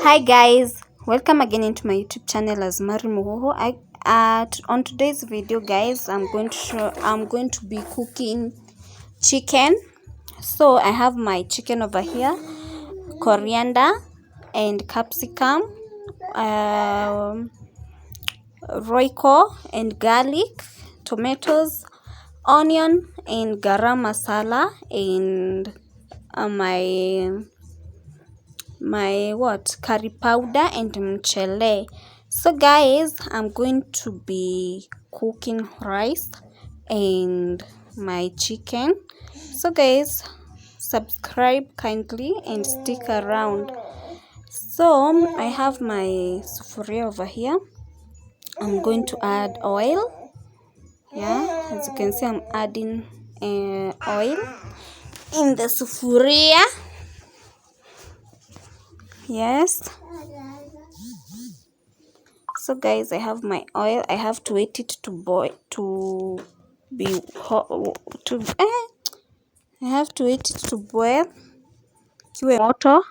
Hi guys, welcome again into my YouTube channel as Mari Muhoho. On today's video, guys, I'm going to be cooking chicken. So I have my chicken over here, coriander and capsicum, royco and garlic, tomatoes, onion and garam masala, and my curry powder and mchele. So guys, I'm going to be cooking rice and my chicken. So guys, subscribe kindly and stick around. So I have my sufuria over here. I'm going to add oil. Yeah, as you can see, I'm adding oil in the sufuria. Yes. So guys, I have my oil. I have to wait it to boil, to be hot, I have to wait it to boil kiwe moto.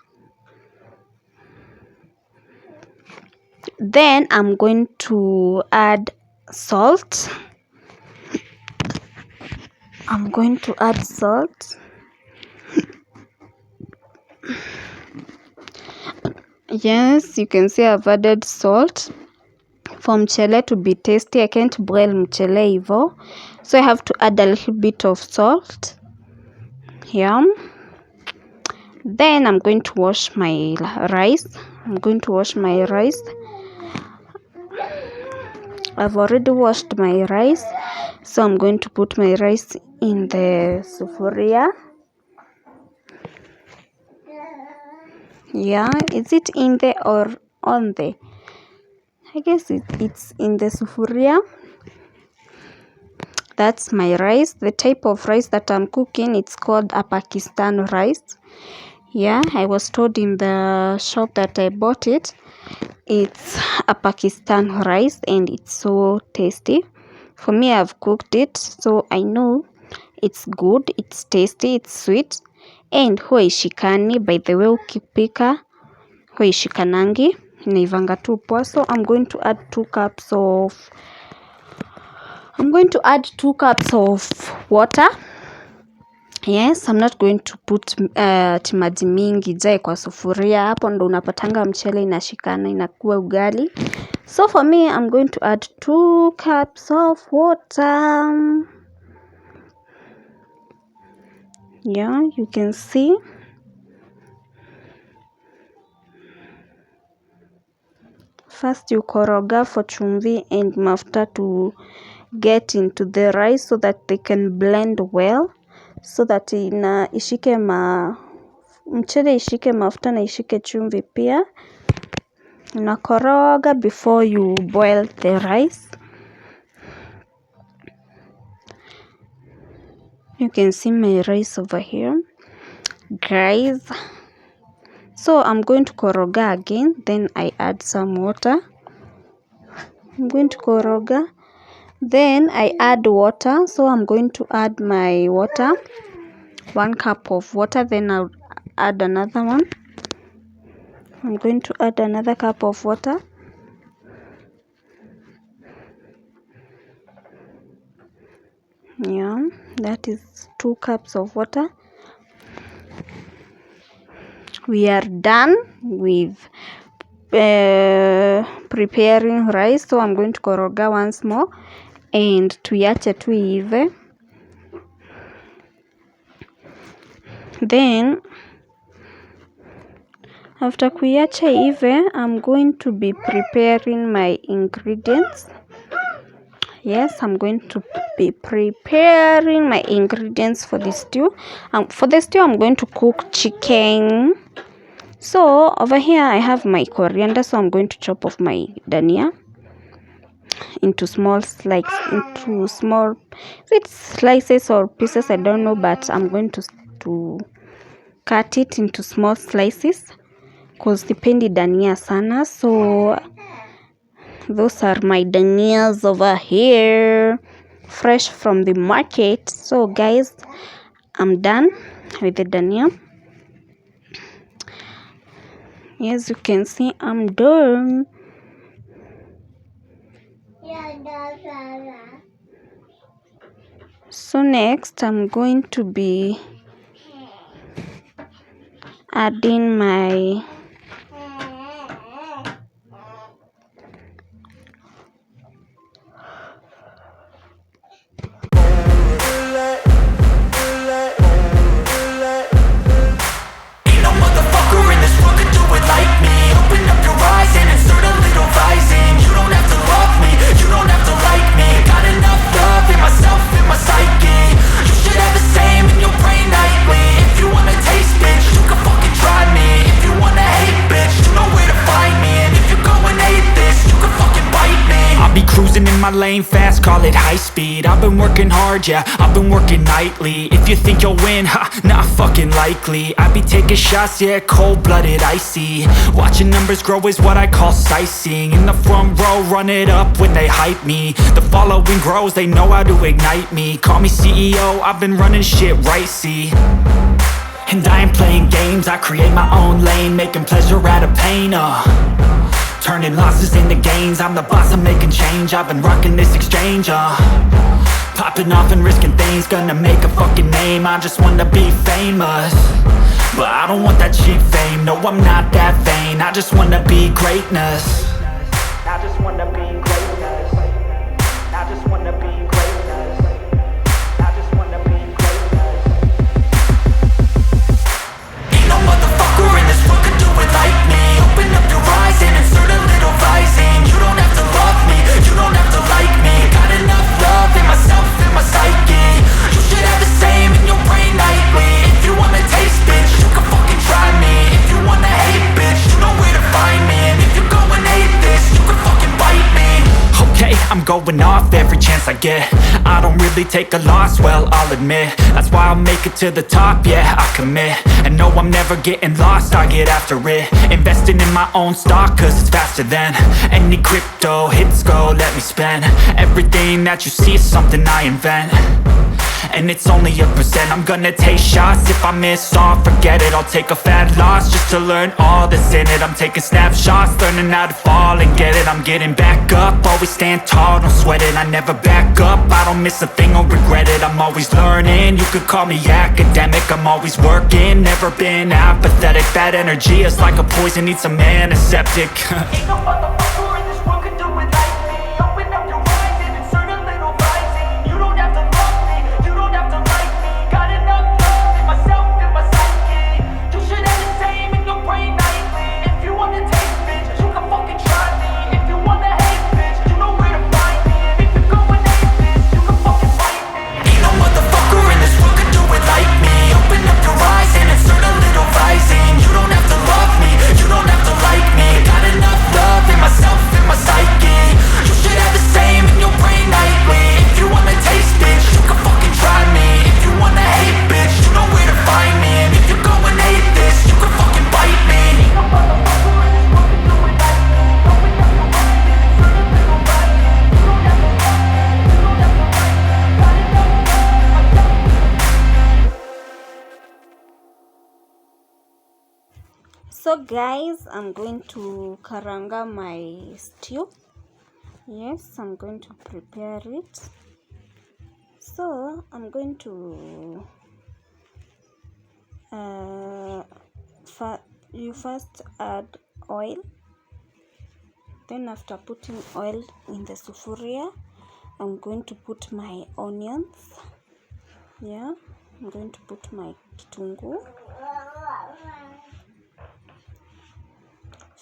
Then I'm going to add salt. Yes, you can see I've added salt for mchele to be tasty. I can't boil mchele hivo, so I have to add a little bit of salt. Yeah. Then I'm going to wash my rice. I've already washed my rice, so I'm going to put my rice in the sufuria. Yeah, is it in there or on there? I guess it's in the sufuria. That's my rice. The type of rice that I'm cooking, it's called a Pakistan rice. Yeah, I was told in the shop that I bought it, it's a Pakistan rice and it's so tasty. For me, I've cooked it, so I know it's good, it's tasty, it's sweet, and huwa ishikani. By the way, ukipika huwa ishikanangi, inaivanga tu poa. So I'm going to add 2 cups of water. Yes, I'm not going to put maji mingi jae kwa sufuria. Hapo ndo unapatanga mchele inashikana inakuwa ugali. So for me, I'm going to add 2 cups of water. Yeah, you can see. First you koroga for chumvi and mafuta to get into the rice so that they can blend well, so that mchele ishike mafuta na ishike chumvi pia. Unakoroga before you boil the rice. You can see my rice over here, guys. So I'm going to koroga again, then I add some water. I'm going to koroga, then I add water. So I'm going to add my water, 1 cup of water, then I'll add another one. I'm going to add another cup of water. Yeah, that is 2 cups of water. We are done with preparing rice. So I'm going to koroga once more and tuiache tu iive. Then after kuiacha iive, I'm going to be preparing my ingredients. Yes, I'm going to be preparing my ingredients for the stew. For the stew, I'm going to cook chicken. So over here I have my coriander, so I'm going to chop off my dania into small slices, slices or pieces, I don't know, but I'm going to cut it into small slices because sipendi dania sana. So those are my danias over here, fresh from the market. So guys, I'm done with the dania. Yes, you can see I'm done. So next I'm going to be adding my Ain't no motherfucker in this world could do it like me. Open up your eyes and insert a little rising. You don't have to love me, you don't have to like me. Got enough love in myself, in my psyche. You should have the same in your brain nightly. If you wanna taste, bitch, you can fucking try me. If you wanna hate, bitch, you know where to find me. And if you're going hate this, you can fucking bite me. I'll be cruising in my lane fast, call it high speed. I've been working hard, yeah, I've been working nightly. If you think you'll win, ha, not fucking likely. I be taking shots, yeah, cold-blooded, icy. Watching numbers grow is what I call sightseeing. In the front row, run it up when they hype me. The following grows, they know how to ignite me. Call me CEO, I've been running shit right, see. And I ain't playing games, I create my own lane. Making pleasure out of pain, turning losses into gains. I'm the boss, I'm making change. I've been rocking this exchange, popping off and risking things. Gonna make a fucking name, I just wanna be famous. But I don't want that cheap fame, no I'm not that vain. I just wanna be greatness. I just wanna be greatness. I just wanna be greatness. I just wanna be greatness. Ain't no motherfucker in this world could do it like me. Open up your eyes and insert a little rising. You don't have to love me, you don't have to like me. Got enough love in myself, in my psyche. You should have the same in your brain nightly. If you wanna taste, bitch, you can fucking try me. If you wanna hate, bitch, you know where to find me. And if you're going hate this, you can fucking bite me. Okay, I'm going off every chance I get. I don't really take a loss, well, I'll admit. That's why I'll make it to the top, yeah, I commit. And no, I'm never getting lost, I get after it. Investing in my own stock, cause it's faster than any crypto hits go, let me spend. Everything that you see is something I invent. And it's only a percent. I'm gonna take shots. If I miss all, forget it. I'll take a fat loss just to learn all that's in it. I'm taking snapshots, learning how to fall and get it. I'm getting back up, always stand tall, don't sweat it. I never back up, I don't miss a thing or regret it. I'm always learning, you could call me academic. I'm always working, never been apathetic. Bad energy is like a poison, needs some antiseptic. Ain't no motherfucker in this world could do it like me. Open up your eyes and insert a little rising. You don't have to love me, you don't have to like me. Got enough love in myself, in my psyche. You should have the same in your brain nightly. If you wanna taste, bitch, you can fucking try me. If you wanna hate, bitch, you know where to find me. And if you're going hate this, you can fucking fight me. Ain't no motherfucker in this world could do it like me. Open up your eyes and insert a little rising. You don't have to love me, you don't have to like me. Got enough love in myself, in my psyche. You should have the same in your brain nightly. If you wanna taste, bitch, you can fucking try me. If you wanna hate, bitch, you know where to find me. And if you're going hate this, you can fucking bite me. Ain't no motherfucker in this world could do it like me. Open up your eyes and insert a little rising. You don't have to love me, you don't have to like me. Got enough love in myself. So guys, I'm going to karanga my stew. Yes, I'm going to prepare it. So I'm going to you first add oil. Then after putting oil in the sufuria, I'm going to put my onions. Yeah, I'm going to put my kitunguu.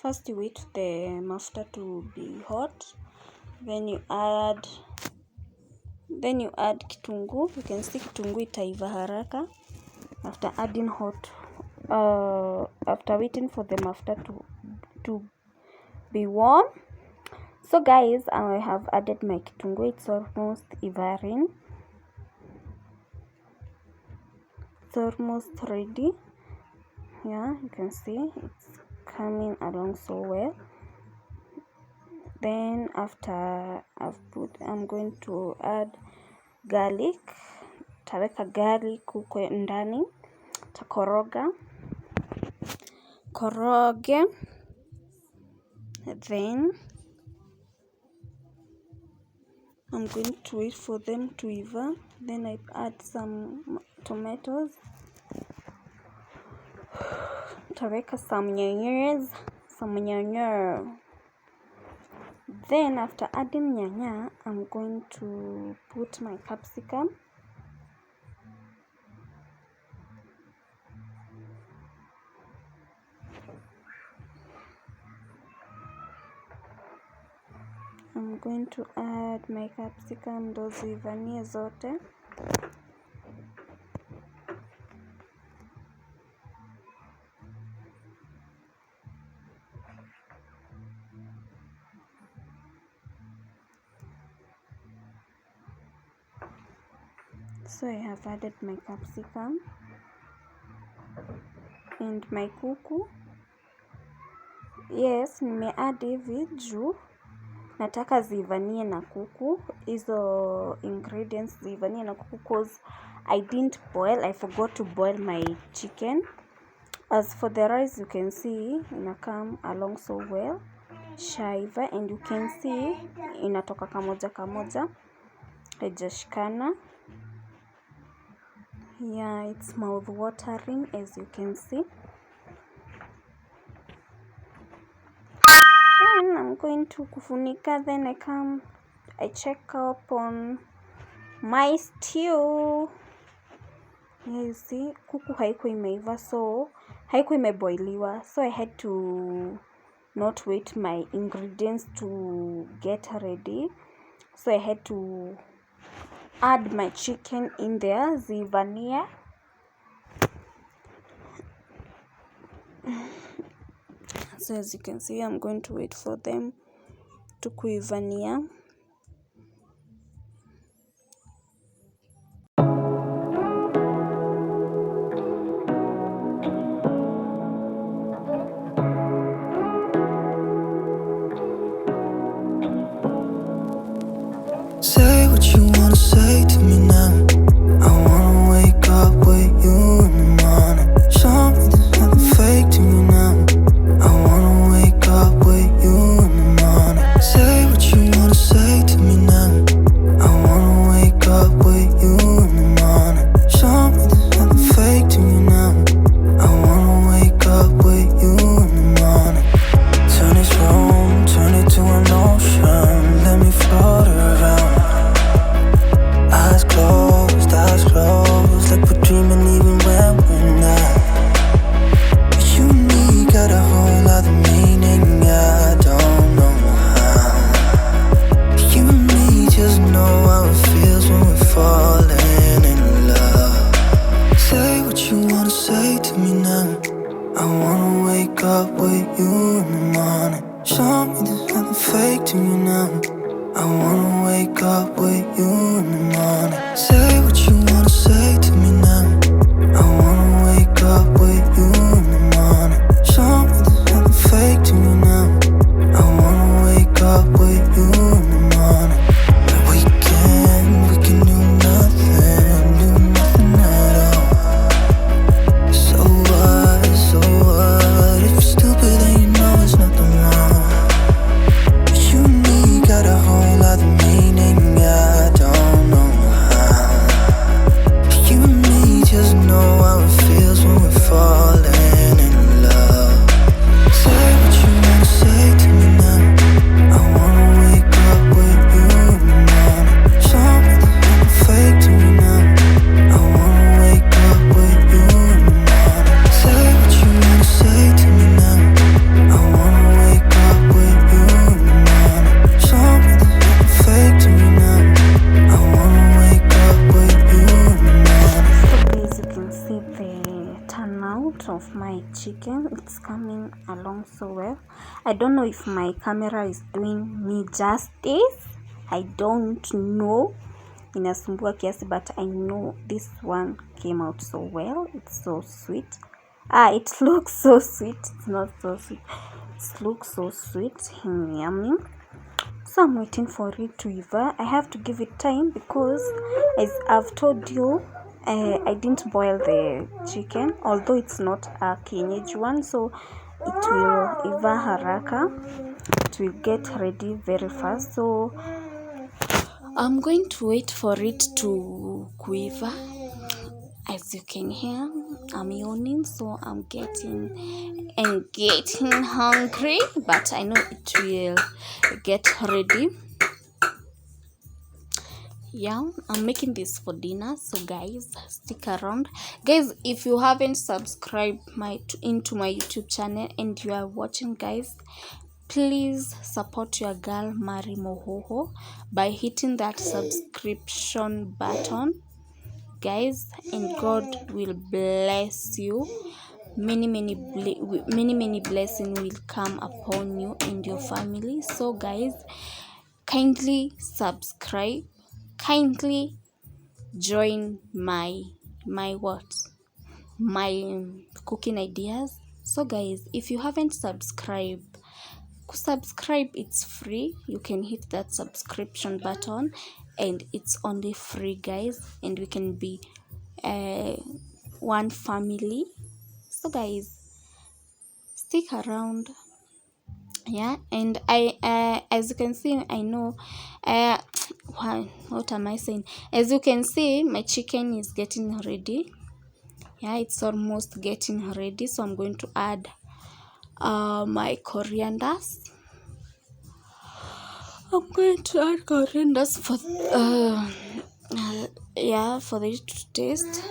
First you wait the mafuta to be hot, then you add kitunguu. You can see kitunguu itaiva haraka after adding after waiting for the mafuta to be warm. So guys, I have added my kitunguu. It's almost ivaring. It's almost ready. Yeah, you can see it's coming along so well. Then after I'm going to add garlic. Taweka garlic huko ndani, takoroga. nikoroge, then I'm going to wait for them to iva. Then I add some tomatoes, taweka some nyanya. Then after adding nyanya, I'm going to put my capsicum. I'm going to add my capsicum ndo zivanie zote. So I have added my capsicum and my kuku. Yes, nimeadd hivi juu nataka zivanie na kuku. Hizo ingredients zivanie na kuku cause I didn't boil. I forgot to boil my chicken. As for the rice, you can see ina come along so well. Shaiva, and you can see inatoka kamoja haijashikana. Yeah, it's mouth watering as you can see. Then I'm going to kufunika. Then I check up on my stew. Yeah, you see, kuku haikuwa imeiva, so haikuwa imeboiliwa, so I had to not wait my ingredients to get ready. So I had to add my chicken in there, zivania. So as you can see, I'm going to wait for them to kuivania. Say what you wanna say to me now. I wanna wake up with you in the morning. Show me there's nothing fake to you now. I wanna wake up with you in the morning. Say what you wanna say to me now. I wanna wake up with you in the morning. Show me there's nothing fake to you now. I wanna wake up with you in the morning. Turn this room, turn it to an ocean. Let me float around. Eyes closed, like we're dreaming even when we're not. You and me got a whole other meaning, I don't know how. You and me just know how it feels when we're falling in love. Say what you wanna say to me now. I wanna wake up with you in the morning. Show me there's nothing fake to you now. I wanna wake up with you in the morning. Say what you wanna say to me now. I wanna wake up with you in the morning. Show me there's nothing fake to you now. I wanna wake up with you in the morning. We can do nothing at all. So what? If you're stupid then you know there's nothing wrong. You and me got a whole other meaning, I don't know how. You and me just know how it feels when we're falling in love. Say what you wanna say to me now. I wanna wake up with you in the morning. Show me there's nothing fake to me now. I wanna wake up with you in the morning. Say what you wanna say to me now. I wanna wake up with you in the morning. Show me there's nothing fake to me now. I wanna wake up with you in the morning. So as you can see the turnout of my chicken, it's coming along so well. I don't know if my camera is doing me justice. I don't know. Inasumbua kiasi, but I know this one came out so well. It's so sweet. It looks so sweet. It's not so sweet. It looks so sweet and yummy. So I'm waiting for it to iva. I have to give it time because, as I've told you, I didn't boil the chicken, although it's not a kienyeji one. So it will iva haraka, it will get ready very fast. So I'm going to wait for it to kuiva. As you can hear, I'm yawning, so I'm getting hungry, but I know it will get ready. Yeah, I'm making this for dinner, so guys, stick around. Guys, if you haven't subscribed into my YouTube channel and you are watching, guys, please support your girl Mari Mohoho by hitting that subscription button, guys, and God will bless you. Many blessings will come upon you and your family. So guys, kindly subscribe, kindly join my what, my cooking ideas. So guys, if you haven't subscribed, it's free. You can hit that subscription button and it's only free, guys, and we can be one family. So guys, stick around. Yeah, and as you can see, I know what am I saying? As you can see, my chicken is getting ready. Yeah, it's almost getting ready, so I'm going to add my corianders. I'm going to add corianders for yeah, for it to taste.